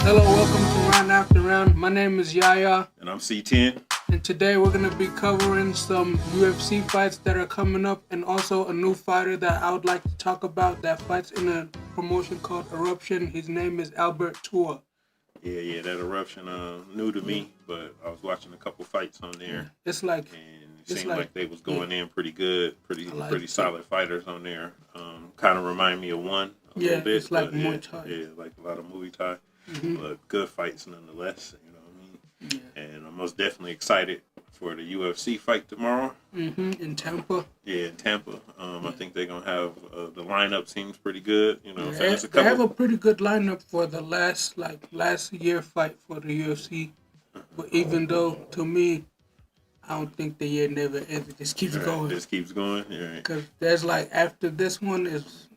Hello, welcome to Round After Round. My name is Yaya. And I'm C10. And today we're going to be covering some UFC fights that are coming up and also a new fighter that I would like to talk about that fights in a promotion called Eruption. His name is Albert Tua. Yeah, that Eruption new to me, but I was watching a couple fights on there. It's like... And it seemed like they was going in pretty good, pretty solid fighters on there. Kind of remind me of one a little bit. It's like Muay Thai. Yeah, like a lot of Muay Thai. But good fights nonetheless, you know what I mean? Yeah. And I'm most definitely excited for the UFC fight tomorrow. In Tampa. Yeah, in Tampa. I think they're going to have, the lineup seems pretty good. You know, they have a pretty good lineup for the last year fight for the UFC. But even though, to me, I don't think the year never ends. It just keeps going. Just keeps going. Yeah. Because there's after this one is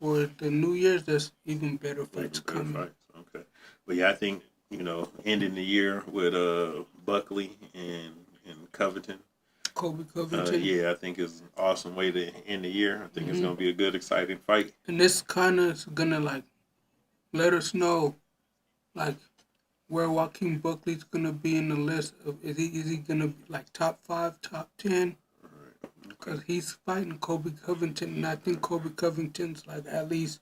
for the New Year's, there's even better fights coming. Okay. But yeah, I think, ending the year with Buckley and Covington. Colby Covington. Yeah, I think it's an awesome way to end the year. I think it's going to be a good, exciting fight. And this kind of is going to let us know where Joaquin Buckley's going to be in the list of is he going to be top 5, top 10? Because he's fighting Colby Covington, and I think Colby Covington's at least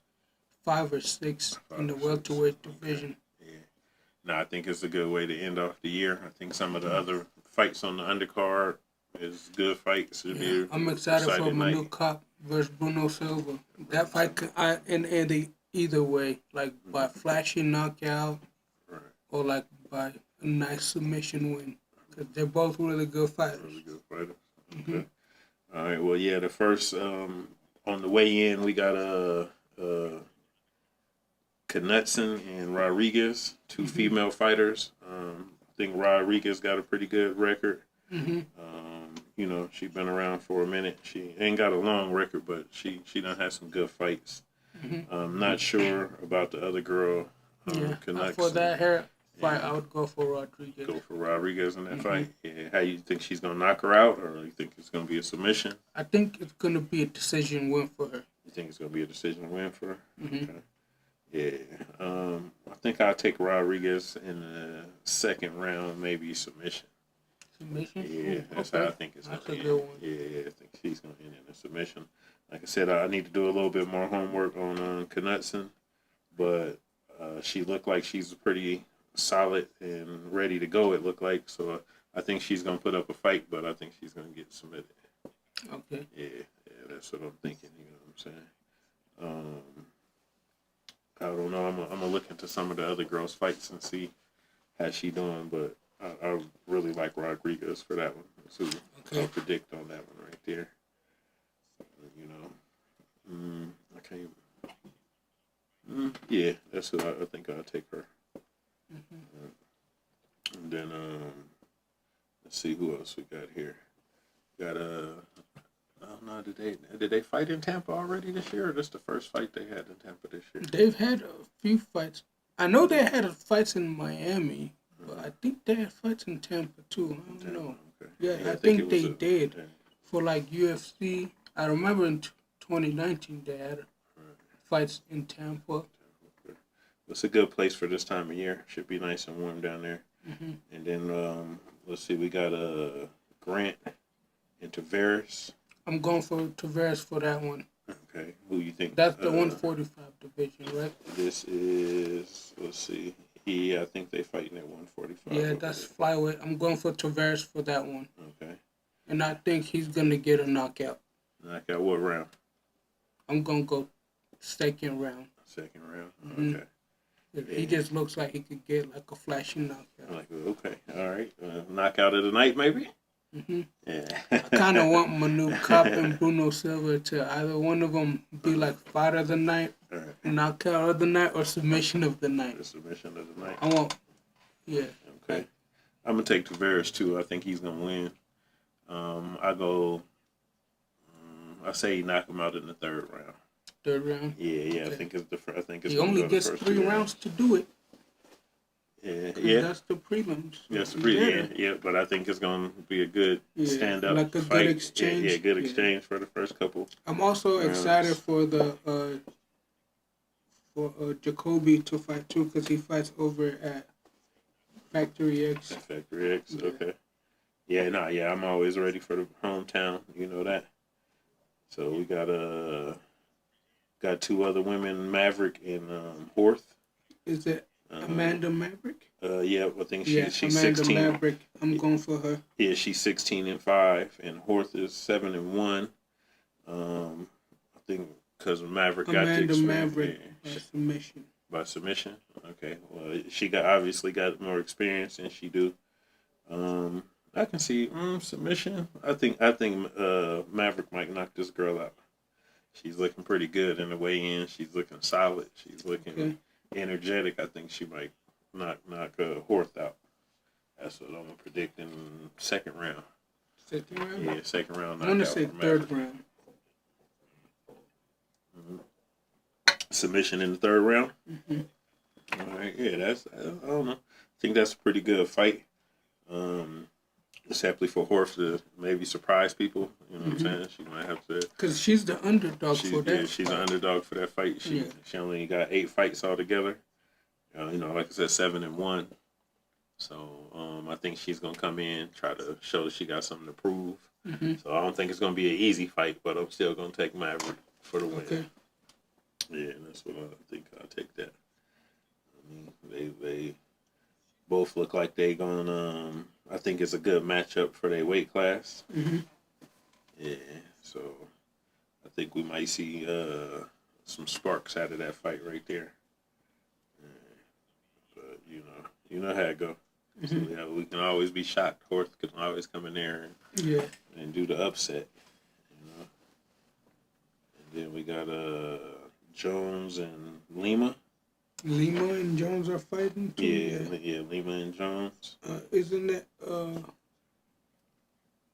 5 or 6 in the welterweight division. Yeah. No, I think it's a good way to end off the year. I think some of the other fights on the undercard is good fights. I'm excited for Manu Cop versus Bruno Silva. That fight could end either way, by flashy knockout or by a nice submission win. Because they're both really good fighters. Okay. All right. Well, yeah. The first on the way in, we got Knudsen and Rodriguez, 2 female fighters. I think Rodriguez got a pretty good record. She's been around for a minute. She ain't got a long record, but she done had some good fights. I'm not sure about the other girl. Knudsen. For that hair fight, I would go for Rodriguez. Go for Rodriguez in that fight. Yeah. How you think she's gonna knock her out, or you think it's gonna be a submission? I think it's gonna be a decision win for her. You think it's gonna be a decision win for her? Okay. Yeah. I think I'll take Rodriguez in the second round, maybe submission. Submission? Yeah, that's how I think it's gonna end. Yeah, I think she's gonna end in a submission. Like I said, I need to do a little bit more homework on Knudsen, but she looked like she's pretty solid and ready to go. It looked like, so I think she's gonna put up a fight, but I think she's gonna get submitted. Okay. Yeah, that's what I'm thinking. You know what I'm saying? I don't know. I'm gonna look into some of the other girls' fights and see how she doing, but I really like Rodriguez for that one. So I'll predict on that one right there. I can't. Yeah, that's what I think I'll take her. And then let's see who else we got here. Got oh no, did they fight in Tampa already this year, or this the first fight they had in Tampa this year? They've had a few fights. I know they had fights in Miami, but I think they had fights in Tampa too. I don't know. Okay. Yeah, I think they did for UFC. I remember in 2019 they had fights in Tampa. It's a good place for this time of year. Should be nice and warm down there. And then let's see, we got Grant and Tavares. I'm going for Tavares for that one. Okay, who you think? That's the 145 division, right? This is, let's see. Yeah, I think they fighting at 145. Yeah, that's flyweight. I'm going for Tavares for that one. Okay. And I think he's gonna get a knockout. Knockout what round? I'm gonna go second round. Second round. Okay. He just looks like he could get a flashy knockout. Okay, all right. Knockout of the night, maybe? Yeah. I kind of want Manu Cop and Bruno Silva to either one of them be fight of the night, knockout of the night, or submission of the night. The submission of the night. I want, yeah. Okay. I'm going to take Tavares, too. I think he's going to win. I say he knock him out in the third round. Third round? Yeah. Okay. I think it's he only gets 3 rounds to do it. Yeah. That's the prelims. Yes, yeah. But I think it's going to be a good stand-up fight. Good exchange. Yeah, good exchange for the first couple. I'm also excited for the for Jacoby to fight too, because he fights over at Factory X. Factory X, Yeah. okay. Yeah, I'm always ready for the hometown. You know that. So we got two other women, Maverick and Horth. Is it Amanda Maverick? Yeah, I think Yeah, she's Amanda 16. Maverick. I'm going for her. Yeah, she's 16-5, and Horth is 7-1. I think because Maverick got the Amanda experience. Maverick Yeah. by submission. By submission. Okay, well she obviously got more experience than she do. I can see submission. I think Maverick might knock this girl out. She's looking pretty good in the weigh-in. She's looking solid. She's looking energetic. I think she might knock Horth out. That's what I'm predicting. Second round. Second round? Yeah, second round. I want to say third round. Submission in the third round. Mm-hmm. All right, yeah, I don't know. I think that's a pretty good fight. Exceptly for Horth to maybe surprise people. You know what I'm saying? She might have to. Because she's the underdog for that. Yeah, she's an underdog for that fight. She only got 8 fights altogether. Like I said, 7-1. So I think she's gonna come in, try to show that she got something to prove. Mm-hmm. So I don't think it's gonna be an easy fight, but I'm still gonna take Maverick for the win. Okay. Yeah, that's what I think. I'll take that. I mean, they both look like they gonna. I think it's a good matchup for their weight class. Mm-hmm. Yeah, so I think we might see some sparks out of that fight right there. But you know how it go. So yeah, we can always be shocked. Horth can always come in there and do the upset. And then we got Jones and Lima. Lima and Jones are fighting too. Yeah, Lima and Jones. Isn't that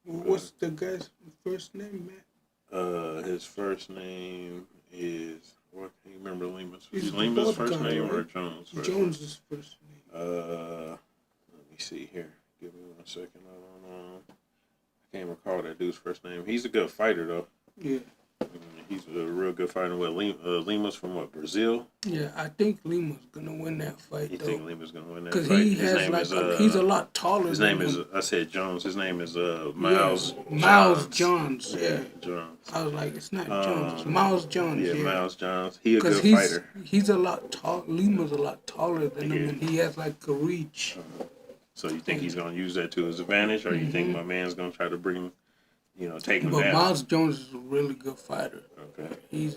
what's the guy's first name, Matt? His first name is what? Can you remember Lima's? He's Lima's the first guy, name or right? Jones' first Jones's first name. Let me see here. Give me 1 second. I don't know. I can't recall that dude's first name. He's a good fighter though. Yeah. He's a real good fighter. What Lima's from what, Brazil? Yeah, I think Lima's gonna win that fight. You think Lima's gonna win that fight? fight? Because he has like he's a lot taller. His name is I said Jones. His name is Miles. Miles Johns. Yeah. Jones. I was like, it's not Jones. It's Miles Johns. Yeah, Miles Johns. He a good he's, fighter. He's a lot tall. Lima's a lot taller than him, and he has like a reach. So you think he's gonna use that to his advantage, or you think my man's gonna try to bring, take him down? But Miles Jones is a really good fighter. Okay. He's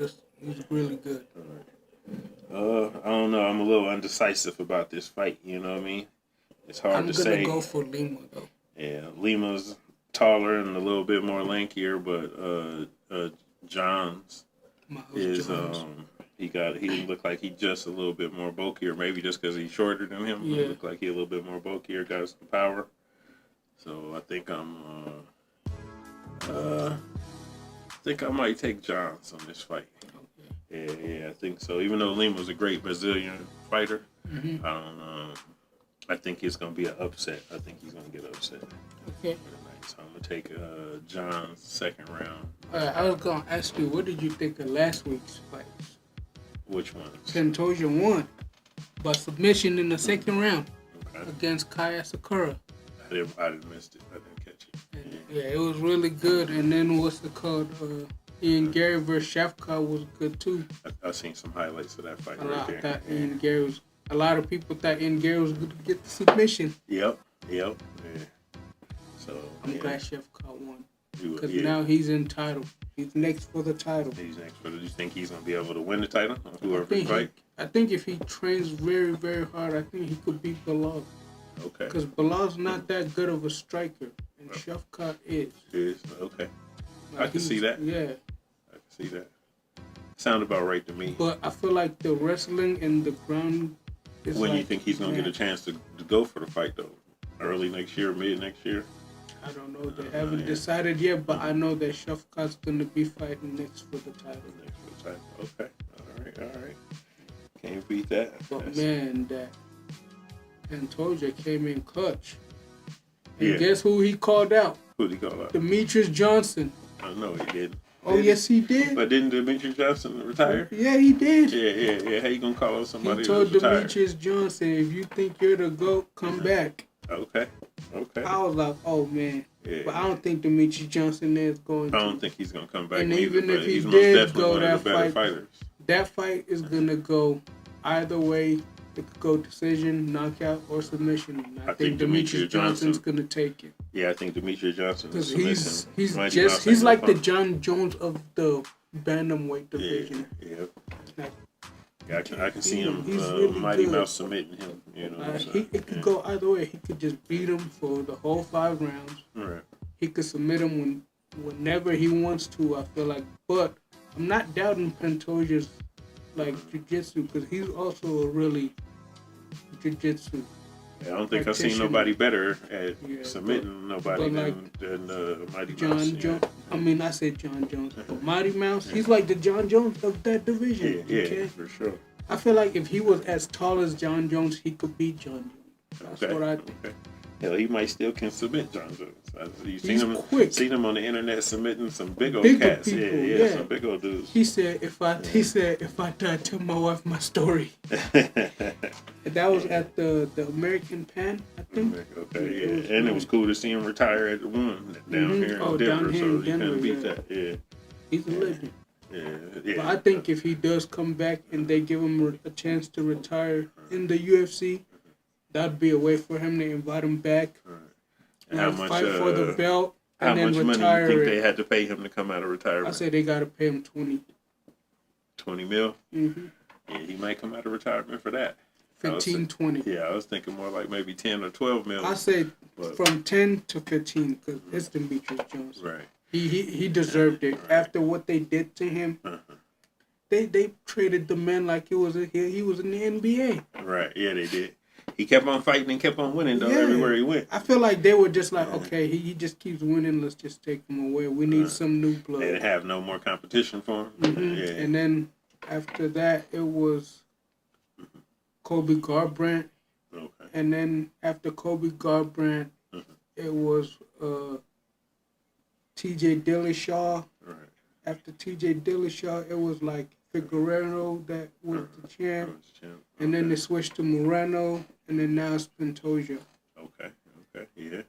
really good. All right. I don't know. I'm a little undecisive about this fight. You know what I mean? It's hard to say. I'm gonna go for Lima though. Yeah, Lima's taller and a little bit more lankier, but Johns is he looked like he just a little bit more bulkier. Maybe just because he's shorter than him. Yeah. He looked like he a little bit more bulkier, got some power. So I think I might take Johns on this fight. Okay. Yeah, I think so. Even though Lima's a great Brazilian fighter, I think it's gonna be an upset. I think he's gonna get upset. Okay. So I'm gonna take John's second round. I was gonna ask you, what did you think of last week's fight? Which ones? Pantoja won by submission in the second round against Kaya Sakura. I didn't miss it. I didn't catch it. And, yeah, it was really good. And then what's it called? Ian Gary versus Shafkat was good too. I seen some highlights of that fight A lot of people thought Ian Gary was going to get the submission. Yep. Yeah. So I'm glad Shafkat won. Because Yeah. now he's entitled. He's next for the title. He's next. But do you think he's gonna be able to win the title? Whoever he fight? I think if he trains very, very hard, I think he could beat Bilal. Okay. Because Bilal's not that good of a striker, and Shafkat is. Okay. Like I can see that. Yeah. I can see that. Sound about right to me. But I feel like the wrestling and the ground is When like, you think he's gonna get a chance to go for the fight though? Early next year, mid next year? I don't know. They haven't decided yet, but I know that Shafkat's going to be fighting next for the title. Next for the title. Okay. All right. Can't beat that. But man, that Pantoja came in clutch. And guess who he called out? Who'd he call out? Demetrius Johnson. I know he did. Oh, yes, he did. But didn't Demetrius Johnson retire? Yeah, he did. Yeah. How you gonna call out somebody He who's told retired? Demetrius Johnson, if you think you're the GOAT, come back. Okay. I was like, oh, man. Yeah. But I don't think Demetrius Johnson is going to. I don't think he's gonna come back. And neither, even if but he he's most did definitely go one of that the better fight, fighters. that fight is going to go either way. It could go decision, knockout, or submission. And I think Demetrius Johnson's going to take it. Yeah, I think Demetrius Johnson is Because he's he's like the John Jones of the bantamweight division. Yeah, I can see him. He's really Mighty good. Mouse submitting him. You know, It could go either way. He could just beat him for the whole 5 rounds. Right. He could submit him whenever he wants to. I feel like, but I'm not doubting Pantoja's like jiu-jitsu because he's also a really jiu-jitsu. Yeah, I don't think I've seen nobody better at submitting nobody than Mighty Mouse. I mean, I said John Jones, but Mighty Mouse, he's like the John Jones of that division. Yeah, for sure. I feel like if he was as tall as John Jones, he could beat John Jones. That's what I think. Okay. Hell, he might still can submit John Jones. You've quick. Seen him on the internet submitting some big old Bigger cats. people, Yeah, some big old dudes. He said, if I die, tell my wife my story. That was at the American Pan, I think. Okay, yeah. It was cool to see him retire at the one down here in Denver, so you couldn't beat that. Yeah. He's a legend. Yeah. But I think if he does come back and they give him a chance to retire in the UFC, that'd be a way for him to invite him back. And how much fight for the belt how and then much retire. money you think they had to pay him to come out of retirement? I say they gotta pay him $20 mil. Mm-hmm. Yeah, he might come out of retirement for that. 15, 20. Yeah, I was thinking more like maybe 10 or 12 mil. I say from 10 to 15 because it's Demetrius Johnson. Right. He deserved it after what they did to him. They treated the man like he was in the NBA. Right. Yeah, they did. He kept on fighting and kept on winning though everywhere he went. I feel like they were just like, okay, he just keeps winning. Let's just take him away. We need some new blood. They didn't have no more competition for him. Mm-hmm. Yeah. And then after that, it was Kobe Garbrandt. Okay. And then after Kobe Garbrandt, it was T.J. Dillashaw. Right. After T.J. Dillashaw, it was like Figueroa that was the champ. And then they switched to Moreno, and then now it's Pantoja. Okay, yeah.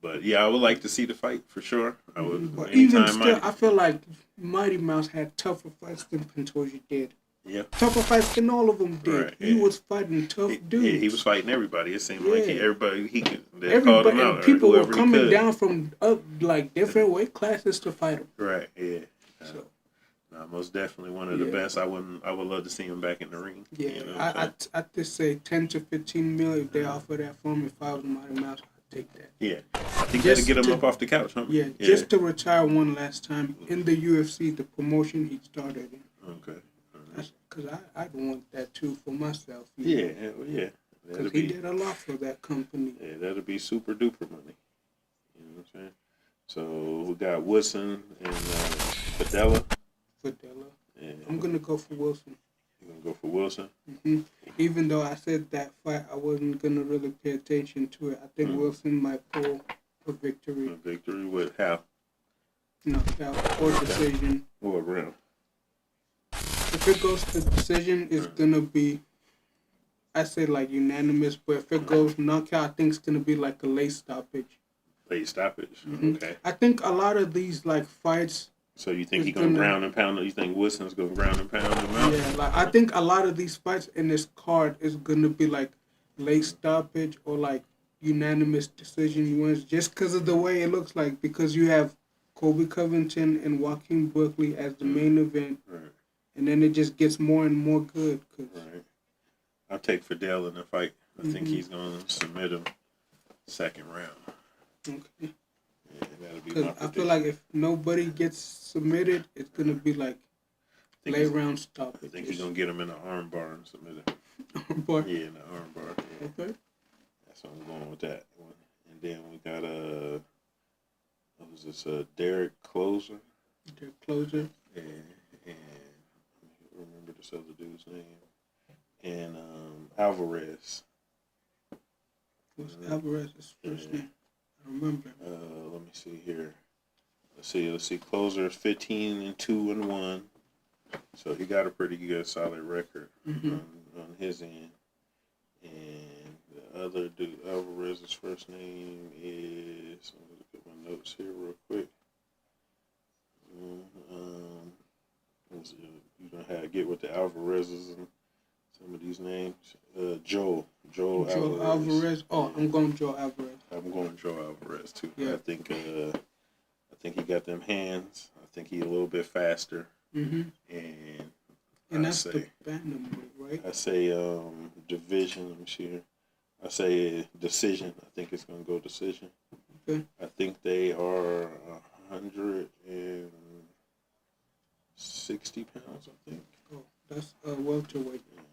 But yeah, I would like to see the fight for sure. I would. But even still, I feel like Mighty Mouse had tougher fights than Pantoja did. Yeah. Tougher fights than all of them did. Right, he was fighting tough dudes. Yeah, he was fighting everybody. It seemed like everybody he could. Everybody, him out, and people were coming could. down from like different weight classes to fight him. Right. Yeah. So. Most definitely one of the best. I would love to see him back in the ring. Yeah, you know I just say 10 to 15 mil. If they offer that for me, if I was Mighty Mouse, I'd take that. Yeah, I think that'd get him up off the couch, huh? Yeah, just to retire one last time in the UFC, the promotion he started in. Okay. Because I'd want that too for myself. Yeah. Because he did a lot for that company. Yeah, that'll be super duper money. You know what I'm saying? So we got Woodson and Fidela. Yeah. I'm gonna go for Wilson. You're gonna go for Wilson? Mm-hmm. Even though I said that fight, I wasn't gonna really pay attention to it. I think Wilson might pull a victory. A victory with how? Knockout or decision. Or round? If it goes to decision, it's gonna be, I say like unanimous. But if it goes knockout, I think it's gonna be like a late stoppage. Late stoppage. Mm-hmm. Okay. I think a lot of these like fights. So you think he's gonna ground and pound? You think Wilson's gonna ground and pound him out? Yeah, like I think a lot of these fights in this card is gonna be like late stoppage or like unanimous decision wins, just because of the way it looks like. Because you have Colby Covington and Joaquin Buckley as the main event, and then it just gets more and more good. Right. I'll take Fidel in the fight. I think he's gonna submit him second round. Okay. Yeah, that'll be Because I feel like if nobody gets submitted, it's going to be like late round stoppage. I think he's going to get him in the arm bar and submit him. Armbar? Yeah, in the arm bar. Yeah. Okay. That's what I'm going with that one. And then we got, what was this, Derek Closer? Derek Closer. And I remember this other dude's name. And Alvarez. What's Alvarez's first name? I remember. Let me see here. Let's see. Closer is 15-2-1. So he got a pretty good solid record on his end. And the other dude, Alvarez's first name is. Let me look at my notes here real quick. You know how to get with the Alvarez's and some of these names. Joel Alvarez. Oh, I'm going Joe Alvarez. I'm going Joe Alvarez too. Yeah. I think he got them hands. I think he a little bit faster. And that's the bantamweight, right? I say division. Let me see here. I say decision. I think it's gonna go decision. Okay. I think they are 160 pounds. I think. Oh, that's welterweight. Let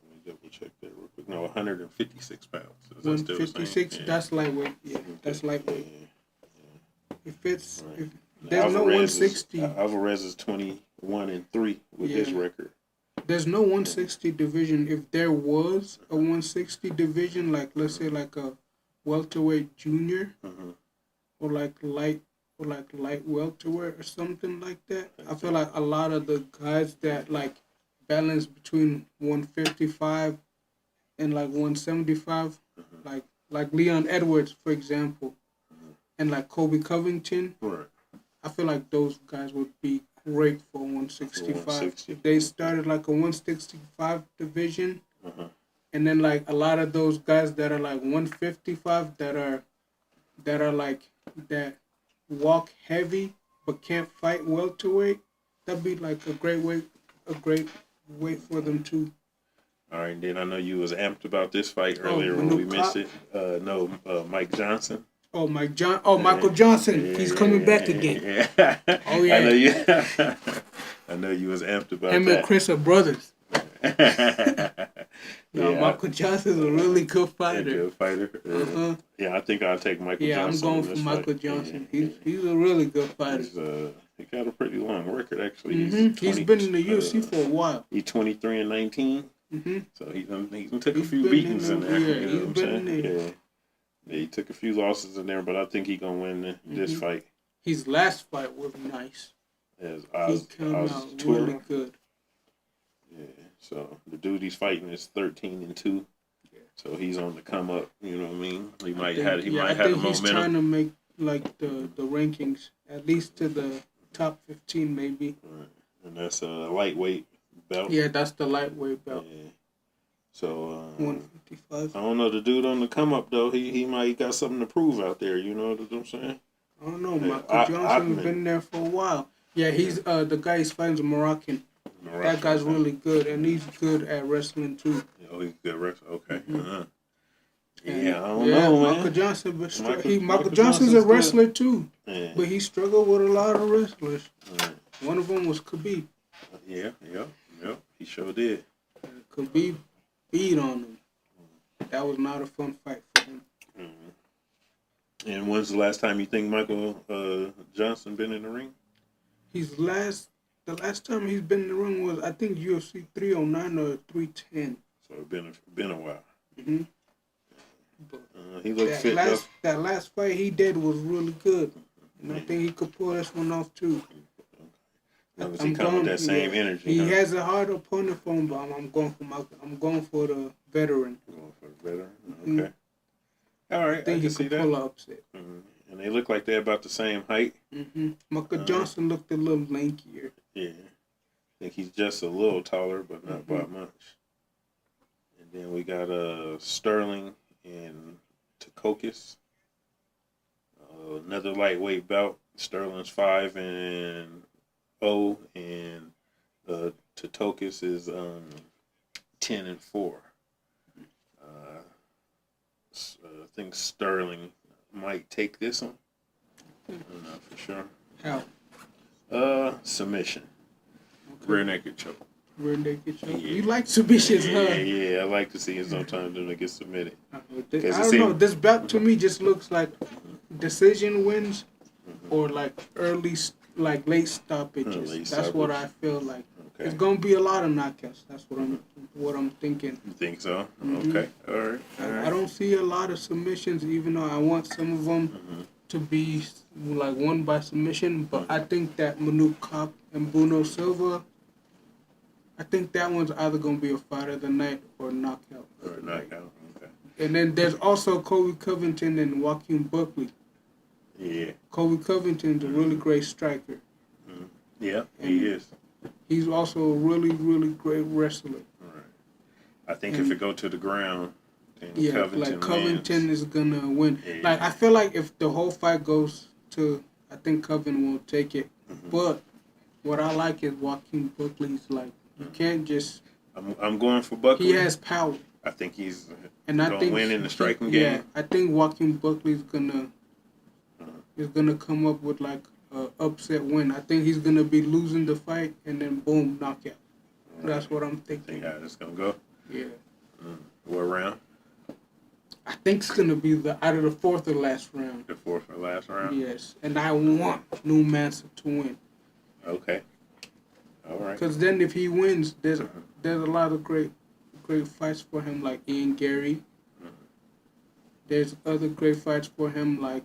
me double check that real quick. No, 156 pounds. Is that still the same? 156. Yeah. That's lightweight. Yeah, Okay. that's lightweight. Yeah. If it's Right. if there's no 160. Alvarez is 21-3 with his record. There's no 160 division. If there was a 160 division, like let's say like a welterweight junior, or like light welterweight or something like that, I feel like a lot of the guys that like balance between 155 and like 175, like Leon Edwards, for example, and like Kobe Covington. Right. I feel like those guys would be great for 165. 160. If they started like a 165 division, and then like a lot of those guys that are like 155 that are like that walk heavy but can't fight welterweight, that'd be like a great way for them to. All right, then I know you was amped about this fight earlier when we missed it. Mike Johnson. Oh, Michael Johnson. He's coming back again. Yeah. Oh, yeah. I know you was amped about him that. and Chris are brothers. No, Yeah. Michael Johnson's a really good fighter. Good fighter. Yeah, I think I'll take Michael Johnson. Yeah, I'm going for Michael Johnson. He's a really good fighter. He got a pretty long record, actually. He's been in the UFC for a while. He's 23-19. So he took a few beatings in there. Yeah, you know what I'm saying? Yeah, he took a few losses in there, but I think he's going to win this fight. His last fight was nice. He came out really good. Yeah, so the dude he's fighting is 13-2. Yeah. So he's on the come up, you know what I mean? He might have the momentum. He's trying to make like the rankings at least to the top 15 maybe. Right. And that's a lightweight belt. Yeah, that's the lightweight belt. Yeah. So 155. I don't know, the dude on the come up though. He might got something to prove out there. You know what I'm saying? I don't know. Michael Johnson's been there for a while. Yeah, he's the guy he's fighting is Moroccan. That guy's really good, and he's good at wrestling too. Oh, he's good wrestler. Okay. Yeah, I don't know, man. Michael Johnson, but Michael Johnson's a wrestler too. Yeah. But he struggled with a lot of wrestlers. Right. One of them was Khabib. Yeah. He sure did. Khabib beat on him. That was not a fun fight for him. And when's the last time you think Michael Johnson been in the ring? The last time he's been in the ring was, I think, UFC 309 or 310. So it's been a while. But he looked fit though. That last fight he did was really good. And I think he could pull this one off too. As he come with that same energy. He has a hard opponent for him, but I'm going for Michael. I'm going for the veteran. Going for the veteran? Okay. All right, I think he could pull an upset. And they look like they're about the same height. Michael Johnson looked a little lankier. Yeah. I think he's just a little taller, but not by much. And then we got Sterling and Takokis. Another lightweight bout. Sterling's 5-0, and Takokis is 10-4. I think Sterling might take this one. I'm not for sure. How? Submission. Okay. Rear naked choke. Rear naked choke. Yeah. You like submissions, huh? Yeah. I like to see it sometimes when they get submitted. I don't know. This bout to me just looks like decision wins or like late stoppages. That's what I feel like. Okay. It's gonna be a lot of knockouts. That's what I'm thinking. You think so? Okay. All right. I don't see a lot of submissions, even though I want some of them. to be like won by submission, but I think that Manute Kopp and Bruno Silva, I think that one's either gonna be a fight of the night or knockout. Or knockout. Okay. And then there's also Kobe Covington and Joaquin Buckley. Yeah. Kobe Covington's a really great striker. Yeah, he is. He's also a really, really great wrestler. Right. I think if it go to the ground, then Covington is gonna win. Yeah. Like I feel like if the whole fight goes to, I think Covington will take it. But what I like is Joaquin Buckley's like you can't just. I'm going for Buckley. He has power. I think he's gonna win in the striking game. Yeah, I think Joaquin Buckley's gonna come up with like a upset win. I think he's gonna be losing the fight and then boom, knockout. Right. That's what I'm thinking. Think how it's gonna go? Yeah. What round? I think it's gonna be out of the fourth or last round. The fourth or last round. Yes, and I want New Mansa to win. Okay. All right. Because then if he wins, there's a lot of great fights for him, like Ian Gary. There's other great fights for him, like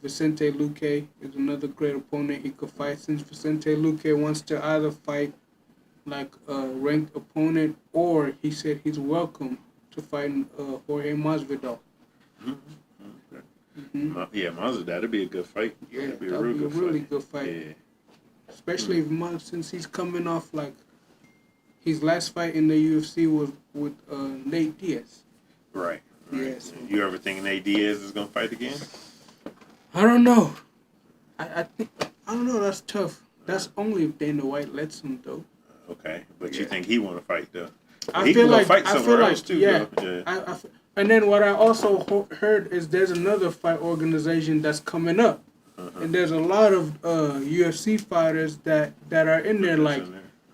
Vicente Luque is another great opponent he could fight. Since Vicente Luque wants to either fight like a ranked opponent, or he said he's welcome to fight Jorge Masvidal. Yeah, Masvidal, that'd be a good fight. Yeah, that'd be a really good fight. Yeah. Especially since he's coming off like his last fight in the UFC was with Nate Diaz. Right. Yes. You ever think Nate Diaz is gonna fight again? I don't know. I think I don't know. That's tough. That's only if Dana White lets him though. Okay, but you think he want to fight though? I feel like fight somewhere else too. Yeah. Yeah. And then what I also heard is there's another fight organization that's coming up, and there's a lot of UFC fighters that are in there. Like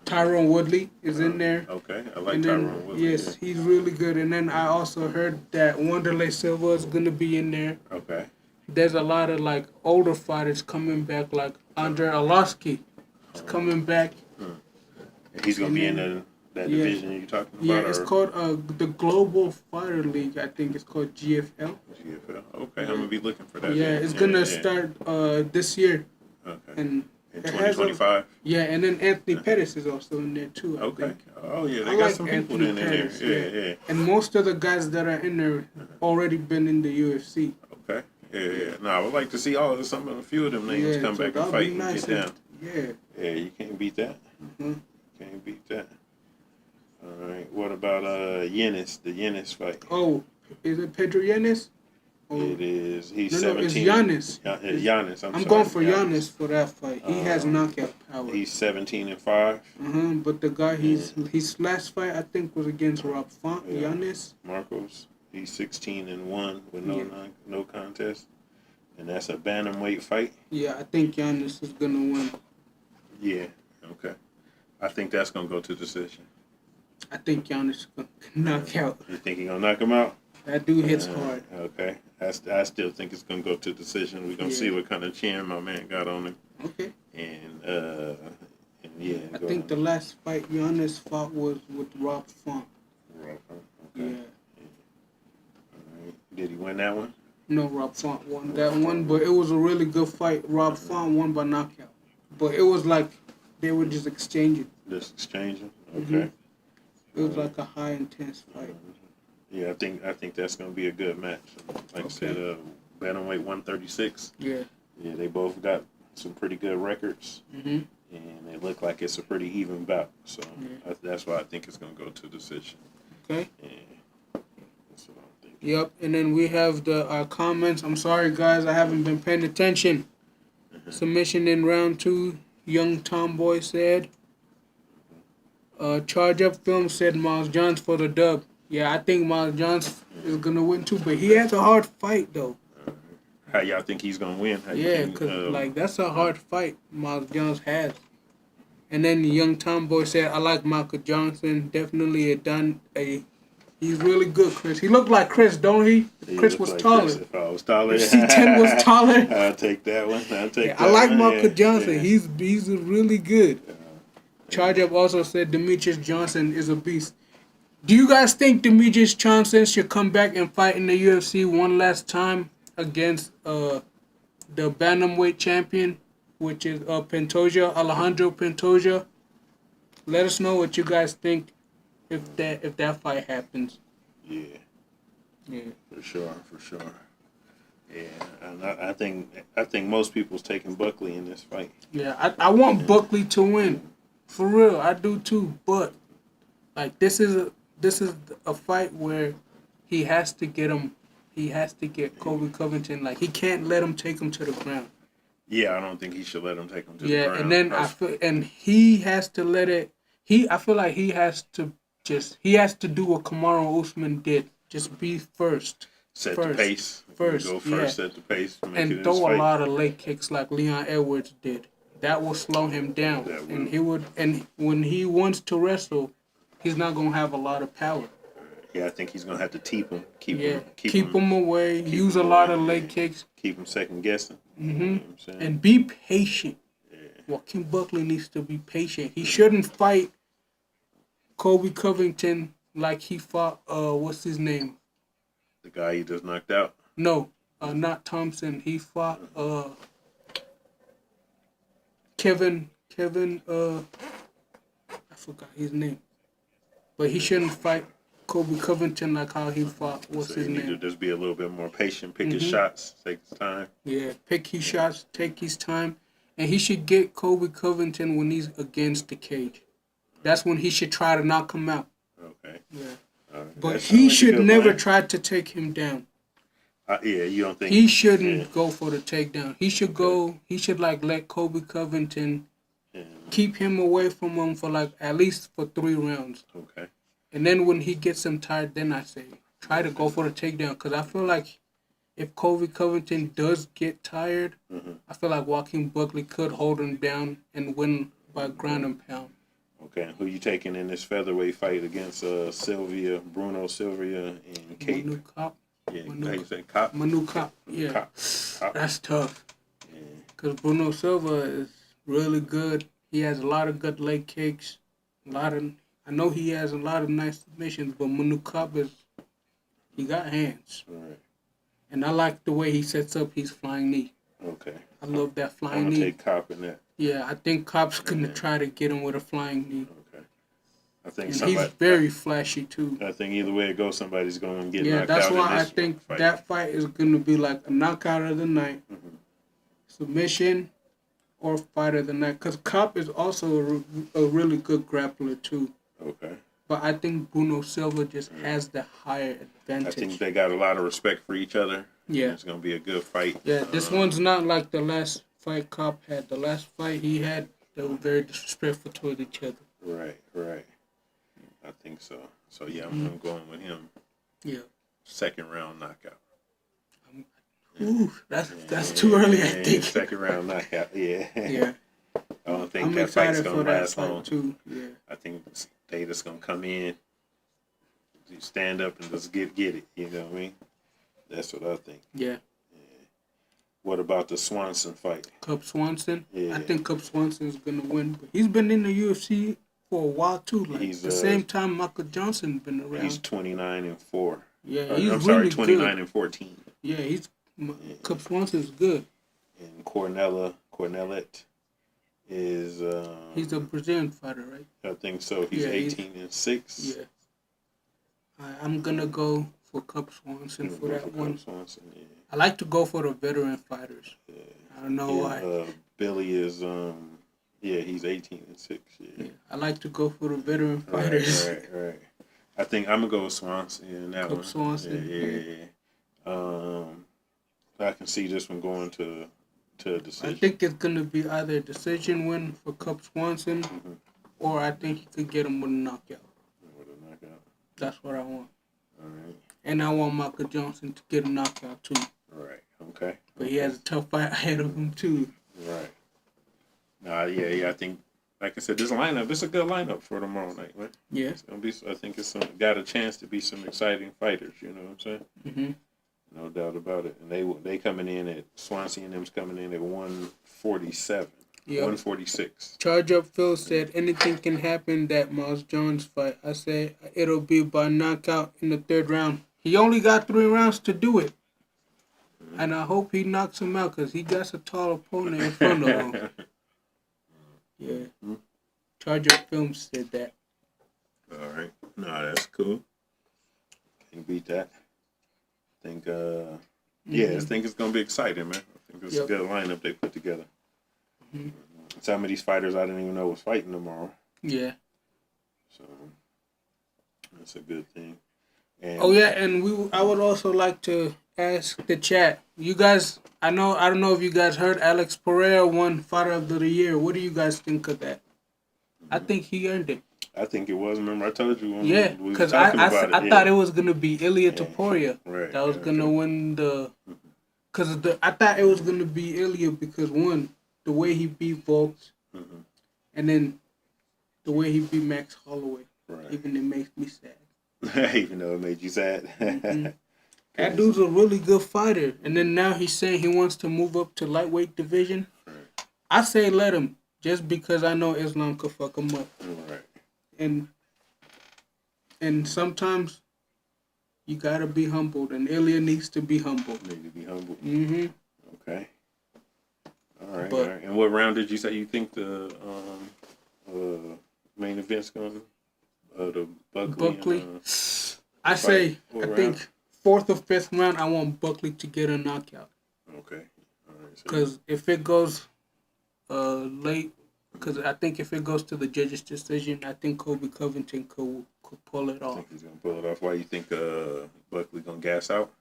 Tyron Woodley is in there. Okay, I like Tyron Woodley. Yes, he's really good. And then I also heard that Wanderlei Silva is gonna be in there. Okay. There's a lot of like older fighters coming back, like Andrei Arlovski is coming back. He's gonna be in that division you're talking about. Yeah, it's called the Global Fighter League. I think it's called GFL. GFL. Okay, I'm gonna be looking for that. Yeah, it's gonna start this year. Okay. And in 2025. Yeah, and then Anthony Pettis is also in there too. I think. Oh yeah, they got some people in there. Yeah. And most of the guys that are in there already been in the UFC. Okay. Yeah. No, I would like to see a few of them names come back and fight and get down. Yeah, you can't beat that. Can't beat that. All right. What about Yenis? The Yenis fight. Oh, is it Pedro Yenis? It is. He's 17. No, it's Giannis. Giannis. I'm sorry. Going for Giannis for that fight. He has knockout power. He's 17-5. But the guy his last fight I think was against Rob Font. Giannis. Marcos. He's 16-1 with no contest, and that's a bantamweight fight. Yeah, I think Giannis is gonna win. Yeah. Okay. I think that's gonna go to decision. I think Giannis is gonna knock out. You think he's gonna knock him out? That dude hits hard. Okay. I still think it's gonna go to decision. We're gonna see what kind of chin my man got on him. Okay. And yeah. I think the last fight Giannis fought was with Rob Font. Rob Font. Okay. Yeah. All right. Did he win that one? No, Rob Font won that one, but it was a really good fight. Rob Font won by knockout, but it was like they were just exchanging. Just exchanging. Okay. It was like a high intense fight. Yeah, I think that's gonna be a good match. Like I said, bantamweight 136. Yeah. Yeah, they both got some pretty good records, and it looked like it's a pretty even bout. So that's why I think it's gonna go to decision. Okay. Yeah. That's what I'm thinking. Yep, and then we have the comments. I'm sorry, guys, I haven't been paying attention. Submission in round 2. Young Tomboy said. Charge Up Film said Miles Johns for the dub. Yeah, I think Miles Johns is going to win too, but he has a hard fight, though. How y'all think he's going to win? Because that's a hard fight Miles Johns has. And then the Young Tomboy said, I like Michael Johnson. Definitely he's really good, Chris. He looked like Chris, don't he? Chris was taller. Chris, if I was taller. C10 was taller. I'll take that one. I like Michael Johnson. Yeah. He's really good. Charge Up also said Demetrius Johnson is a beast. Do you guys think Demetrius Johnson should come back and fight in the UFC one last time against the bantamweight champion, which is Alejandro Pantoja. Let us know what you guys think if that fight happens. Yeah. Yeah. For sure. Yeah, and I think most people's taking Buckley in this fight. Yeah, I want Buckley to win, for real. I do too. But like this is a fight where he has to get him. He has to get Colby Covington. Like he can't let him take him to the ground. Yeah, I don't think he should let him take him to the Yeah, ground. and then he has to let it. I feel like he has to do what Kamaru Usman did. Just be first. Set the pace. First, go first, yeah. set the pace. And throw a lot of leg kicks like Leon Edwards did. That will slow him down. And he would. And when he wants to wrestle, he's not gonna have a lot of power. Yeah, I think he's gonna have to keep him. Keep him away. Use a lot of leg kicks. Keep him second guessing. Mm-hmm. You know what I'm saying? And be patient. Yeah. Joaquin Buckley needs to be patient. He shouldn't fight Colby Covington like he fought. What's his name? The guy he just knocked out. No, not Thompson. He fought Kevin. I forgot his name. But he shouldn't fight Colby Covington like how he fought. What's his name? He need to just be a little bit more patient. Pick his shots. Take his time. Yeah, pick his shots. Take his time. And he should get Colby Covington when he's against the cage. That's when he should try to knock him out. Okay. Yeah. But he should never try to take him down. Yeah, you don't think he shouldn't go for the takedown? He should go. He should let Colby Covington keep him away from him for at least for 3 rounds. Okay. And then when he gets him tired, then I say try to go for the takedown because I feel like if Colby Covington does get tired, I feel like Joaquin Buckley could hold him down and win by ground and pound. Okay, who you taking in this featherweight fight against Bruno Silva and Kate? Manu Cop. Yeah, how you say Cop? Manu Cop. Yeah, Cop. That's tough. Because Bruno Silva is really good. He has a lot of good leg kicks. I know he has a lot of nice submissions, but Manu Cop he got hands. Right. And I like the way he sets up his flying knee. Okay. I love that flying I'm knee. gonna take Cop in that. Yeah, I think Cop's gonna try to get him with a flying knee. Okay. I think he's very flashy too. I think either way it goes, somebody's gonna get knocked out. Yeah, that's why I think that fight is gonna be like a knockout of the night, submission, or fight of the night. Because Cop is also a really good grappler too. Okay. But I think Bruno Silva just has the higher advantage. I think they got a lot of respect for each other. Yeah. It's gonna be a good fight. Yeah, this one's not like the last fight Cop had. The last fight he had, they were very disrespectful toward each other. Right. I think so. So yeah, I'm going with him. Yeah. Second round knockout. Ooh, that's too early, I think. Second round knockout. Yeah. Yeah. I don't think I'm that fight's gonna last long. Too. Yeah. I think they just gonna come in, stand up and just get it. You know what I mean? That's what I think. Yeah. What about the Swanson fight? Cub Swanson? Yeah. I think Cub Swanson's going to win. But he's been in the UFC for a while, too. At the same time Michael Johnson's been around. He's 29-4. Yeah, he's really 29-14. Yeah, Cub Swanson's good. And Cornelette is... he's a Brazilian fighter, right? I think so. He's 18-6. Yeah. I'm going to go for Cub Swanson for that one. Swanson, yeah. I like to go for the veteran fighters. Yeah. I don't know why. Billy is he's 18-6. Yeah. I like to go for the veteran fighters. Right. I think I'm gonna go with Swanson in that one. Swanson. Yeah. I can see this one going to a decision. I think it's gonna be either a decision win for Cub Swanson, or I think he could get him with a knockout. That's what I want. All right. And I want Michael Johnson to get a knockout too. Right. Okay. But he has a tough fight ahead of him too. Right. Yeah. I think, like I said, this lineup, it's a good lineup for tomorrow night, right? Yeah. It's gonna be. I think it's got a chance to be some exciting fighters. You know what I'm saying? Mm-hmm. No doubt about it. And they coming in at Swansea and them's coming in at 147. Yep. 146. Charge Up Phil said anything can happen that Miles Jones fight. I said it'll be by knockout in the 3rd round. He only got 3 rounds to do it. And I hope he knocks him out because he got a tall opponent in front of him. Yeah. Charger Film said that. All right. No, that's cool. Can't beat that. I think, I think it's going to be exciting, man. I think it's a good lineup they put together. Some of these fighters I didn't even know was fighting tomorrow. Yeah. So that's a good thing. And I would also like to ask the chat. You guys, I don't know if you guys heard Alex Pereira won Fighter of the Year. What do you guys think of that? I think he earned it. I think it was. Remember, I told you when we were because talking about it. I thought it was gonna be Ilya Taporia Right. that was gonna win the. Because I thought it was gonna be Ilya because one, the way he beat Volks, and then the way he beat Max Holloway. Right. Even it makes me sad. Even though it made you sad. That dude's a really good fighter, and then now he's saying he wants to move up to lightweight division. Right. I say let him, just because I know Islam could fuck him up. Right. And sometimes you gotta be humbled, and Ilya needs to be humbled. Need to be humbled. Okay. All right. But, all right. And what round did you say you think the main event's going? The Buckley. And, I say, what I round? think 4th or 5th round, I want Buckley to get a knockout. Okay. All right. Because if it goes late, because I think if it goes to the judge's decision, I think Colby Covington could pull it I off. think he's going to pull it off. Why you think Buckley going to gas out?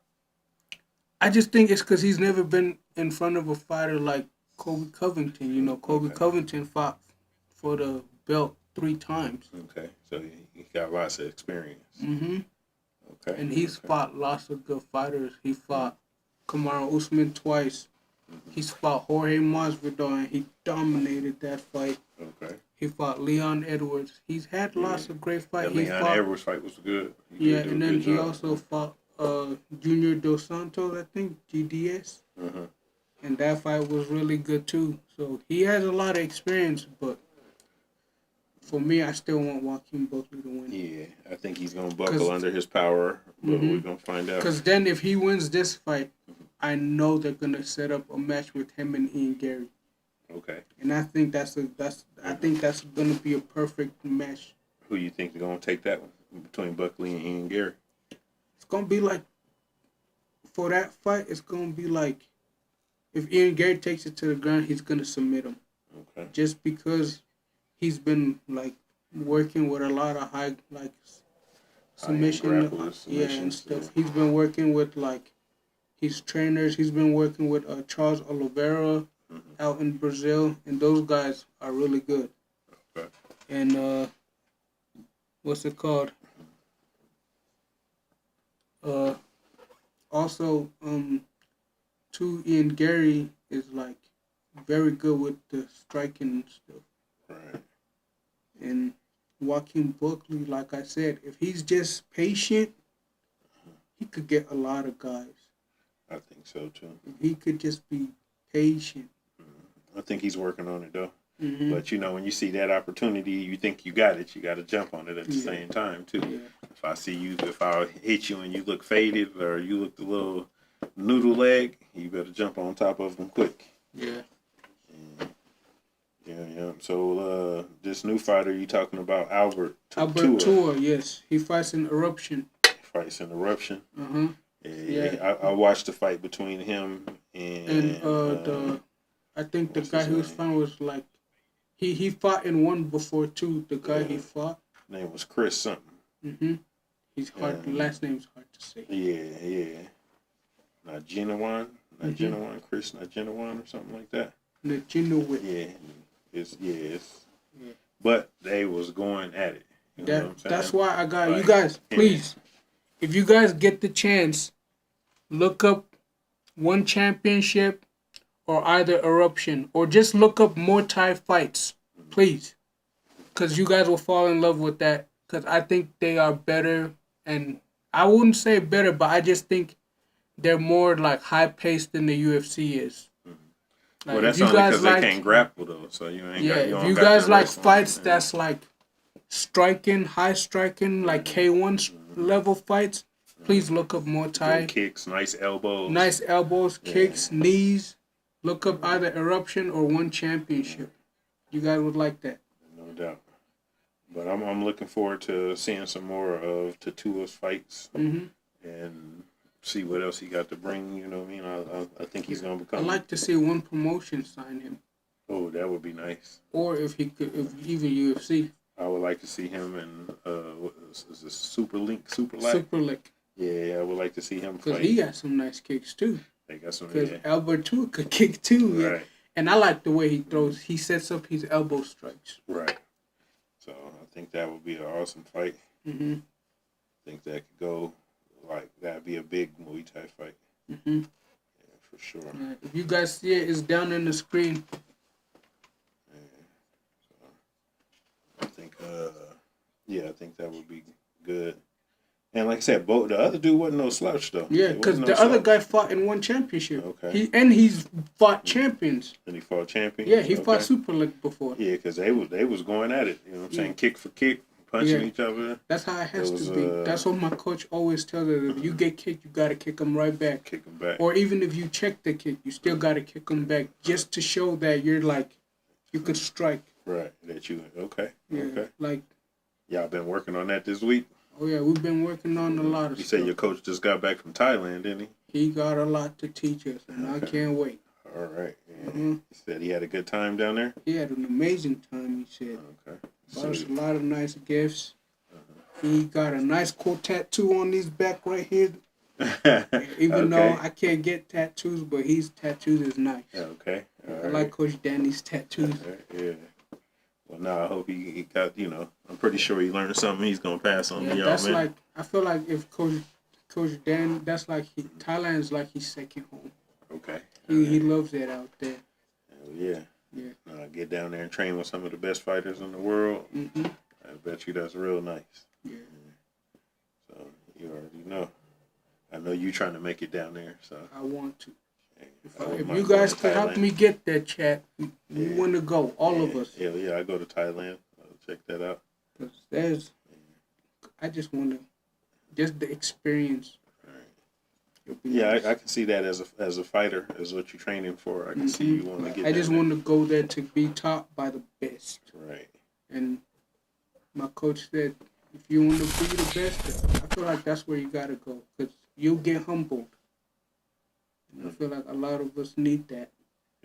I just think it's because he's never been in front of a fighter like Colby Covington. You know, Colby Covington fought for the belt 3 times. Okay. So he got lots of experience. Okay. And he's fought lots of good fighters. He fought Kamaru Usman twice. He's fought Jorge Masvidal, and he dominated that fight. Okay. He fought Leon Edwards. He's had lots of great fights. That Leon Edwards fight was good. And then he also fought Junior Dos Santos, I think, GDS. And that fight was really good too. So he has a lot of experience, but for me, I still want Joaquin Buckley to win. Yeah, I think he's going to buckle under his power, but we're going to find out. Because then if he wins this fight, I know they're going to set up a match with him and Ian Gary. Okay. And I think that's going to be a perfect match. Who you think is going to take that one between Buckley and Ian Gary? It's going to be like, for that fight, it's going to be like, if Ian Gary takes it to the ground, he's going to submit him. Okay. Just because he's been like working with a lot of high like submission and stuff. He's been working with like his trainers. He's been working with Charles Oliveira out in Brazil, and those guys are really good. Okay. And what's it called? Also, too, Ian Gary is like very good with the striking and stuff. Right. And Joaquin Buckley, like I said, if he's just patient, he could get a lot of guys. I think so too. If he could just be patient. I think he's working on it though. But you know, when you see that opportunity, you think you got it. You got to jump on it at the same time too. Yeah. If I hit you and you look faded or you look a little noodle leg, you better jump on top of them quick. Yeah. Yeah. So this new fighter you talking about, Albert Tour, yes. He fights in Eruption. Yeah. I watched the fight between him and I think the guy who was fighting was like he fought in one before too. The guy he fought. Name was Chris something. He's hard. The last name's hard to say. Yeah. Not Genuine, Chris, not Genuine or something like that. Yeah. But they was going at it. You know what I'm saying? That's why I got you guys. Please, if you guys get the chance, look up One Championship or either Eruption, or just look up Muay Thai fights, please, because you guys will fall in love with that. Because I think they are better, and I wouldn't say better, but I just think they're more like high paced than the UFC is. Like, well, that's only because they can't grapple though. So you ain't got. If you guys like fights that's like striking, high striking, like K1 level fights, Please look up Muay Thai. Good kicks, nice elbows. Nice elbows, Yeah. kicks, knees. Look up either Eruption or One Championship. You guys would like that. No doubt. But I'm looking forward to seeing some more of Tatua's fights and see what else he got to bring. You know what I mean? I think he's gonna become. I'd like to see one promotion sign him, Oh, that would be nice. or if even UFC. I would like to see him in what is this, Super Lick? Super Lick. Yeah, I would like to see him Because fight. he got some nice kicks too. They got some. Because Yeah. Alberto could kick too. Yeah. Right. And I like the way he throws. He sets up his elbow strikes. Right. So I think that would be an awesome fight. Mm-hmm. I think that could go like that'd be a big Muay Thai fight. Mm-hmm. Yeah, for sure. Yeah. If you guys see it, it's down in the screen. I think, I think that would be good. And like I said, both the other dude wasn't no slouch though. Yeah, because the other guy fought in One Championship. Okay. He's fought champions. And he fought champions. Yeah, he fought Super League before. Yeah, because they was going at it. You know what I'm saying? Kick for kick, punching each other. That's how it has to be. That's what my coach always tells us. If you get kicked, you gotta kick them right back. Kick them back. Or even if you check the kick, you still gotta kick them back, just to show that you're like, you could strike. Right. That you okay. Yeah. Okay. Like. Y'all been working on that this week? Oh yeah, we've been working on a lot of You stuff. said your coach just got back from Thailand, didn't he? He got a lot to teach us, and I can't wait. All right. Yeah. Mm-hmm. He said he had a good time down there? He had an amazing time, he said. Okay. Brought us a lot of nice gifts. He got a nice cool tattoo on his back right here. Even though I can't get tattoos, but his tattoos is nice. Okay. I like Coach Danny's tattoos. Yeah. Well, now I hope he got, I'm pretty sure he learned something he's going to pass on to y'all, that's man. like, I feel like if Coach Dan, that's like, Thailand is like his second home. Okay. He loves it out there. Hell yeah. Yeah. Get down there and train with some of the best fighters in the world. Mm-hmm. I bet you that's real nice. Yeah. So, you already know. I know you trying to make it down there, so. I want to. If you guys could help me get that, chat, we want to go, all of us. Hell yeah, I go to Thailand. I'll check that out. Because I just want to, just the experience. Right. Yeah, I can see that as a fighter, as what you're training for. I can see you want to get. I just want to go there to be taught by the best. Right. And my coach said, if you want to be the best, I feel like that's where you gotta go, because you'll get humbled. I feel like a lot of us need that.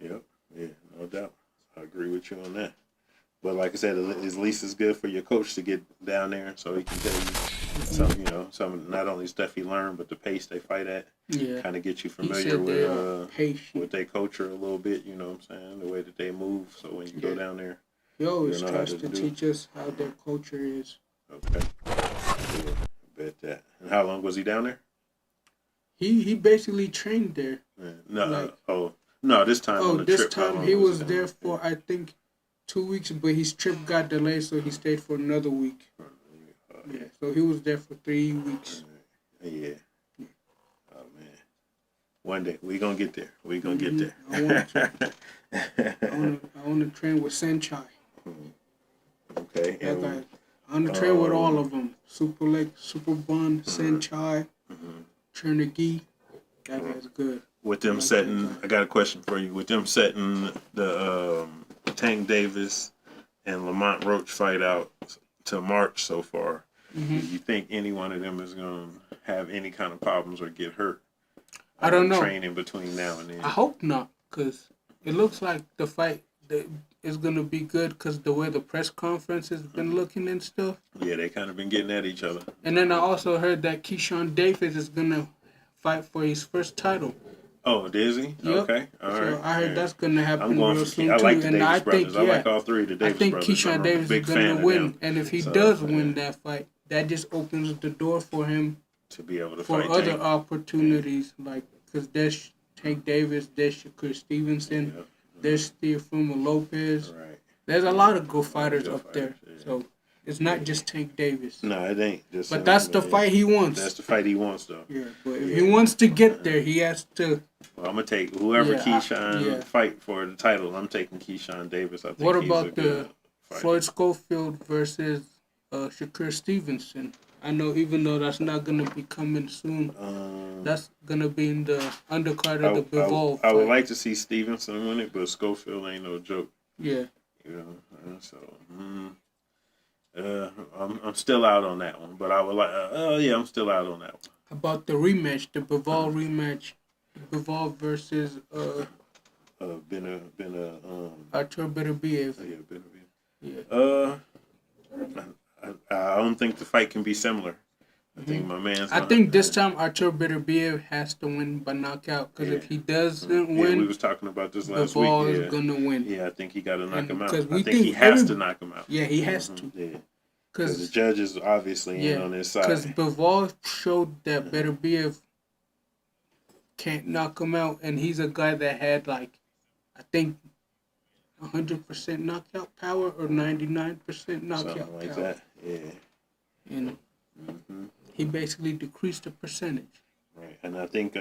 Yep. Yeah, no doubt. I agree with you on that. But like I said, at least it's good for your coach to get down there so he can tell you some not only stuff he learned, but the pace they fight at. Yeah. Kind of get you familiar with their culture a little bit, you know what I'm saying? The way that they move. So when you go down there, he always tries to teach us how their culture is. Okay. Yeah, I bet that. And how long was he down there? He basically trained there. No, this time on the this trip. time he was there for, I think, 2 weeks, but his trip got delayed, so he stayed for another week. Yeah, so he was there for 3 weeks. Yeah. Oh, man. One day, we going to get there. We going to get there. I want to. I want to train with Senchai. Okay. That guy. I want to train with all of them. Super Lake, Super Bun, Senchai, Chernighi. That guy's good. With them setting, I got a question for you. With them setting the Tank Davis and Lamont Roach fight out to March so far, do you think any one of them is going to have any kind of problems or get hurt? I don't know. Training between now and then. I hope not, because it looks like the fight is going to be good because the way the press conference has been looking and stuff. Yeah, they kind of been getting at each other. And then I also heard that Keyshawn Davis is going to fight for his first title. Oh, is he? Yep. Okay, all right. So I heard that's going to happen real soon, I like too. the And Davis brothers. I like all three of the Davis brothers. I think Keyshawn Davis is going to win. And if he does win that fight, that just opens the door for him to be able to for fight other Tank. Opportunities. Like, because there's Tank Davis, there's Shakur Stevenson, there's Teofimo Lopez. Right. There's a lot of good fighters up there. Yeah. So it's not just Tank Davis. No, it ain't. Just but that's the fight he wants. That's the fight he wants, though. Yeah, but if he wants to get there, he has to. Well, I'm going to take whoever Keyshawn fight for the title. I'm taking Keyshawn Davis. What about the Floyd Schofield versus Shakur Stevenson? I know, even though that's not gonna be coming soon, that's gonna be in the undercard of the Bivol I would fight. like to see Stevenson win it, but Schofield ain't no joke. Yeah. You know, so I'm still out on that one. But I would like, yeah, I'm still out on that one. About the rematch, the Bivol rematch, Bivol versus Artur Beterbiev. Yeah. I don't think the fight can be similar. I think my man's. I think this time Artur Beterbiev has to win by knockout because if he doesn't win, we was talking about this last week. Bivol is gonna win. Yeah, I think he got to knock him out. Because I think he has to knock him out. Yeah, he has to. Yeah, because the judges obviously ain't on his side. Because Bivol showed that Beterbiev can't knock him out, and he's a guy that had like, I think, 100% knockout power or 99% knockout something like power. that. Yeah. And he basically decreased the percentage. Right, and I think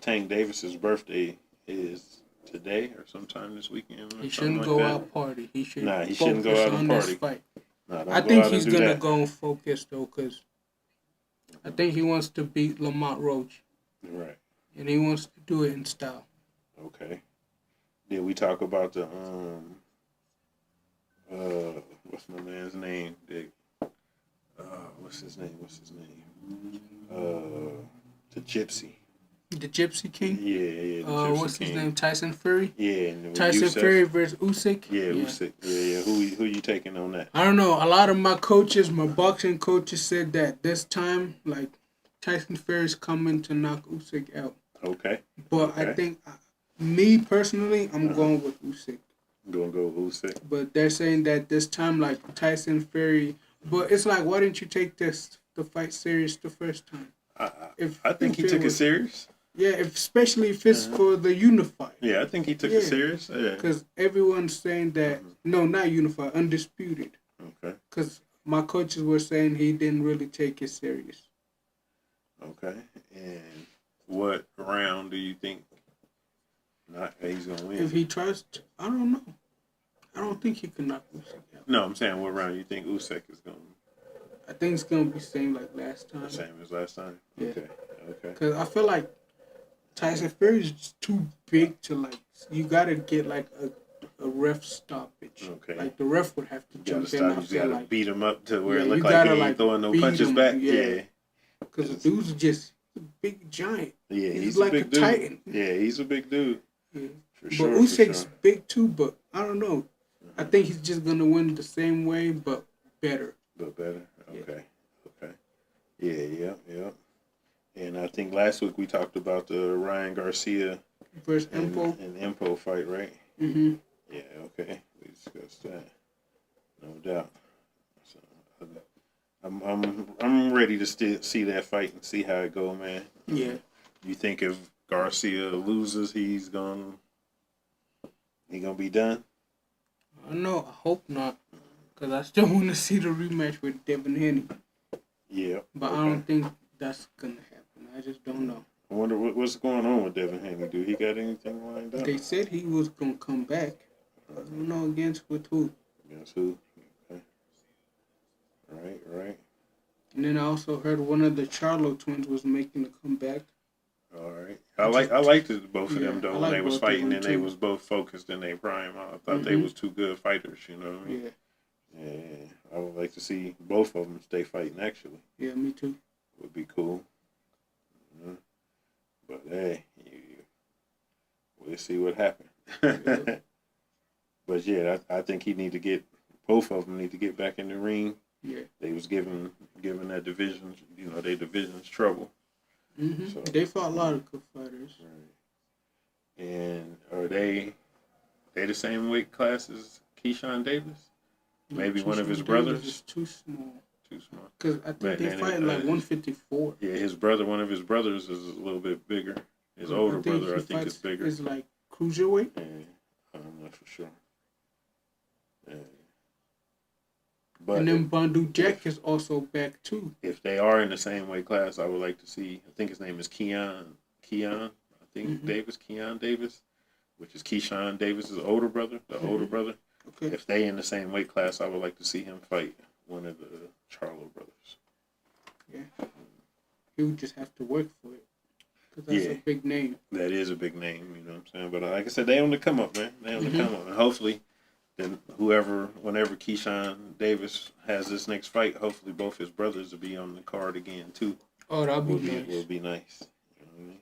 Tank Davis's birthday is today or sometime this weekend. He shouldn't go out party. He should. He shouldn't go out and party. Fight. Nah, I think he's gonna go and focus though, because I think he wants to beat Lamont Roach. Right. And he wants to do it in style. Okay. Did we talk about the what's my man's name? What's his name? The Gypsy. The Gypsy King? Yeah. What's his name? Tyson Fury? Yeah. Tyson Fury versus Usyk? Yeah, Usyk. Yeah. Who you taking on that? I don't know. A lot of my coaches, my boxing coaches, said that this time, like, Tyson Fury's coming to knock Usyk out. Okay. But I think, me personally, I'm going with Usyk. I'm going to go with Usyk. But they're saying that this time, like, Tyson Fury... But it's like, why didn't you take the fight serious the first time? I think he took it serious. Yeah, especially if it's for the unified. Yeah, I think he took it serious. Yeah. Because everyone's saying that, no, not unified, undisputed. Okay. Because my coaches were saying he didn't really take it serious. Okay. And what round do you think he's going to win? If he tries to, I don't know. I don't think he can knock Usyk out. No, I'm saying what round you think Usyk is going to... I think it's going to be same like last time. The same as last time? Yeah. Okay. Because I feel like Tyson Fury is just too big to, like, you got to get, like, a ref stoppage. Okay. Like, the ref would have to jump in after, you got to like, beat him up to where it look like he ain't throwing no punches back. Yeah. Because the dude's just a big giant. Yeah, he's like a big dude. Titan. Yeah, he's a big dude. Yeah. For sure. But Usyk's big too, but I don't know. I think he's just going to win the same way, but better. But better? Okay. Yeah. And I think last week we talked about the Ryan Garcia versus Impo. And Impo fight, right? Mm-hmm. Yeah, okay. We discussed that. No doubt. So, I'm ready to see that fight and see how it go, man. Yeah. You think if Garcia loses, he's gonna be done? I don't know. I hope not. Because I still want to see the rematch with Devin Haney. Yeah. But I don't think that's going to happen. I just don't know. I wonder what's going on with Devin Haney. Do he got anything lined up? They said he was going to come back. I don't know with who. Against who? Okay. Right. And then I also heard one of the Charlo twins was making a comeback. All right. I liked both of them, though, when they was fighting and too. they was both focused in their prime. I thought they was two good fighters, you know what I mean? Yeah. I would like to see both of them stay fighting, actually. Yeah, me too. Would be cool. But, hey, we'll see what happens. Yeah. But, yeah, I think both of them need to get back in the ring. Yeah. They was giving that division, their division's trouble. Mm-hmm. So, they fought a lot of good fighters. Right. And are they the same weight class as Keyshawn Davis? Maybe one of his brothers? Is too small. Too small. Because I think they fight like 154. Yeah, one of his brothers is a little bit bigger. His older brother, I think, is bigger. Is like cruiserweight? Yeah, I'm not for sure. Yeah. But and then Bandu Jack is also back too. If they are in the same weight class, I would like to see. I think his name is Keon. I think Keon Davis, which is Keyshawn Davis's older brother, older brother. Okay. If they in the same weight class, I would like to see him fight one of the Charlo brothers. Yeah. He would just have to work for it. Because that's a big name. That is a big name, you know what I'm saying? But like I said, they on the come up, man. They on the come up. And hopefully, then whenever Keyshawn Davis has this next fight, hopefully both his brothers will be on the card again, too. Oh, that'll be nice. Will be nice. You know what I mean?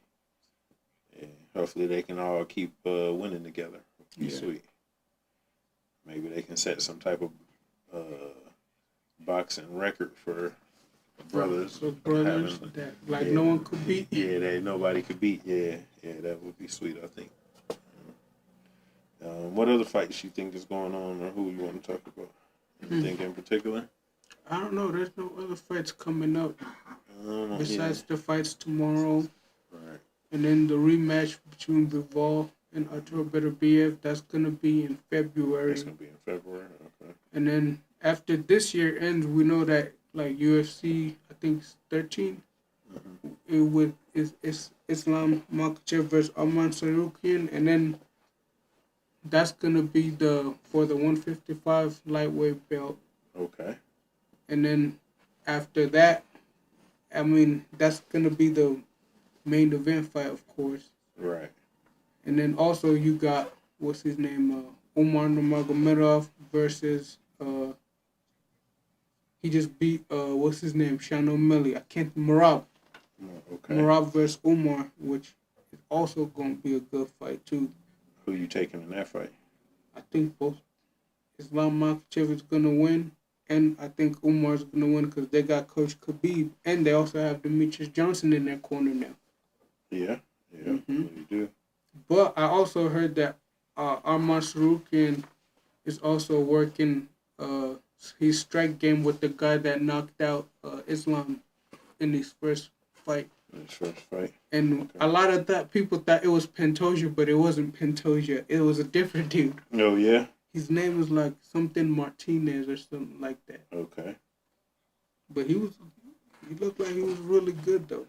Yeah. Hopefully they can all keep winning together. Be sweet. Maybe they can set some type of boxing record for brothers. For brothers that no one could beat. Yeah, that nobody could beat. Yeah, that would be sweet, I think. What other fights you think is going on, or who you want to talk about? Anything in particular? I don't know. There's no other fights coming up besides the fights tomorrow. Right. And then the rematch between Bivol and Arturo Beterbiev, that's going to be in February. That's going to be in February, okay. And then after this year ends, we know that like UFC, I think it's 13, it's Islam Makhachev versus Arman Sarukian, and then that's going to be for the 155 lightweight belt. Okay. And then after that, I mean, that's going to be the main event fight, of course. Right. And then also you got, what's his name, Umar Nurmagomedov versus, he just beat, what's his name, Sean O'Malley. Marab. Okay. Marab versus Umar, which is also going to be a good fight, too. Who you taking in that fight? I think both Islam Makhachev is going to win, and I think Umar's going to win because they got Coach Khabib, and they also have Demetrius Johnson in their corner now. Yeah, you do. But I also heard that Arman Sarukian is also working his strike game with the guy that knocked out Islam in his first fight. And a lot of people thought it was Pantoja, but it wasn't Pantoja. It was a different dude. Oh, yeah? His name was like something Martinez or something like that. Okay. But he looked like he was really good, though.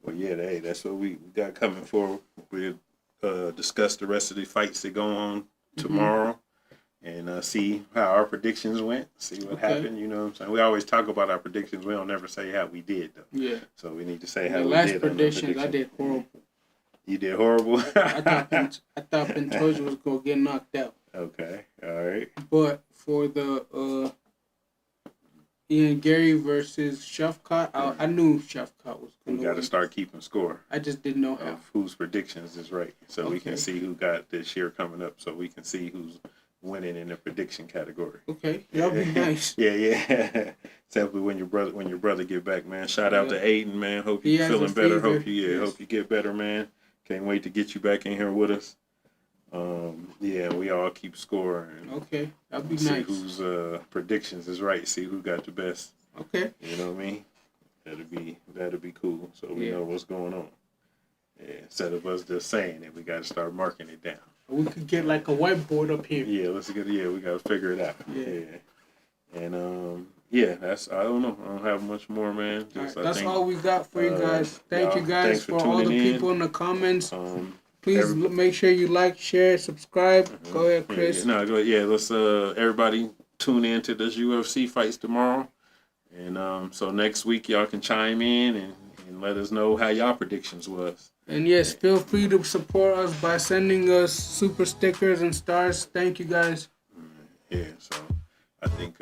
Well, yeah, hey, that's what we got coming for. We'll discuss the rest of the fights that go on tomorrow and see how our predictions went, see what happened, you know what I'm saying? We always talk about our predictions. We don't never say how we did, though. Yeah. So we need to say how we did. The last predictions, I did horrible. You did horrible? I thought Pantoja was going to get knocked out. Okay, all right. But for the Ian Gary versus Shafkat, I knew Shafkat was going to win. We got to start keeping score. I just didn't know how. Of whose predictions is right. So we can see who got this year coming up, so we can see who's winning in the prediction category. Okay, that'll be nice. Yeah. Simply when your brother get back, man. Shout out to Aiden, man. Hope you're feeling better. Hope you get better, man. Can't wait to get you back in here with us. We all keep scoring. Okay, that'd be see nice. Whose predictions is right. See who got the best. Okay. You know what I mean? That'd be cool. So we know what's going on. Yeah, instead of us just saying it, we got to start marking it down. We could get like a whiteboard up here. Yeah, we got to figure it out. Yeah. And that's, I don't know. I don't have much more, man. That's all we got for you guys. Thank you guys for all the people in the comments. Please make sure you like, share, subscribe. Go ahead, Chris. Let's everybody tune in to this UFC fights tomorrow. And so next week y'all can chime in and let us know how y'all predictions was. And yes, feel free to support us by sending us super stickers and stars. Thank you guys. Yeah, so I think